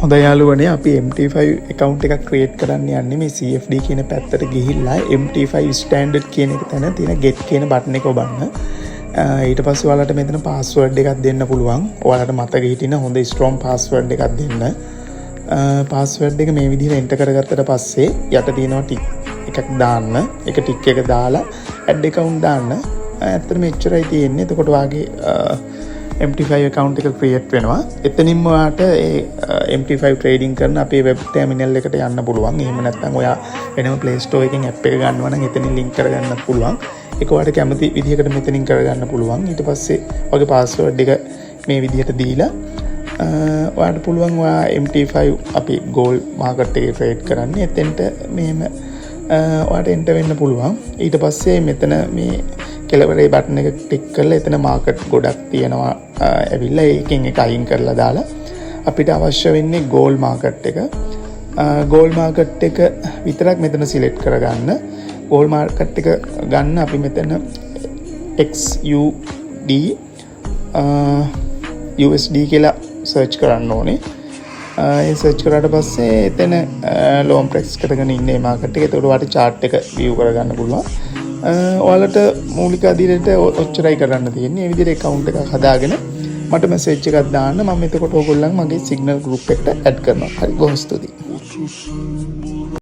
හොඳ යාළුවනේ අපි MT5 account එකක් create කරන්න යන්නේ මේ CFD කියන පැත්තට ගිහිල්ලා MT5 standard කියන එක තැන තියෙන get කියන button එක ඔබන්න. ඊට පස්සේ ඔයාලට මෙතන password එකක් දෙන්න පුළුවන්. ඔයාලට මතක හිටින හොඳ strong password එකක් දෙන්න. password එක මේ විදිහට enter කරගත්තට පස්සේ යට තියෙනවා tick එකක් දාන්න. එක tick එක දාලා add account දාන්න. ඇත්තටම මෙච්චරයි තියෙන්නේ. එතකොට වාගේ MT5 account එක create වෙනවා. එතනින්ම ඔයාට ඒ MT5 trading කරන අපේ web terminal එකට යන්න පුළුවන්. එහෙම නැත්නම් ඔයා වෙනම Play Store එකෙන් app එක ගන්නවා නම් එතනින් link කරගන්නත් පුළුවන්. ඒක ඔයාට කැමති විදිහකට මෙතනින් කරගන්න පුළුවන්. ඊට පස්සේ ඔයාගේ password එක මේ විදිහට දීලා ඔයාට පුළුවන් ඔයා MT5 අපි gold market එකේ trade කරන්න. එතෙන්ට මෙහෙම ඔයාට enter වෙන්න පුළුවන්. ඊට පස්සේ මෙතන මේ කෙලවරේ බටන් එක ක්ලික් කරලා එතන මාකට් ගොඩක් තියෙනවා ඇවිල්ලා ඒකෙන් එක අයින් කරලා දාලා අපිට අවශ්‍ය වෙන්නේ ගෝල්ඩ් මාකට් එක. ගෝල්ඩ් මාකට් එක විතරක් මෙතන සිලෙක්ට් කරගන්න. ගෝල්ඩ් මාකට් එක ගන්න අපි මෙතන XUD USD කියලා සර්ච් කරන්න ඕනේ. ඒ සර්ච් කරාට පස්සේ එතන ලෝන් ප්‍රයිස් කරගෙන ඉන්නේ මාකට් එක. ඒකට ඔයාලට chart එක view කරගන්න පුළුවන්. ඔයාලට මූලික අදිරයට ඔච්චරයි කරන්න තියෙන්නේ. මේ විදිහට account එකක් හදාගෙන මට message එකක් දාන්න. මම එතකොට ඕගොල්ලන් මගේ signal group එකට add කරනවා. හරි බොහොම ස්තුතියි.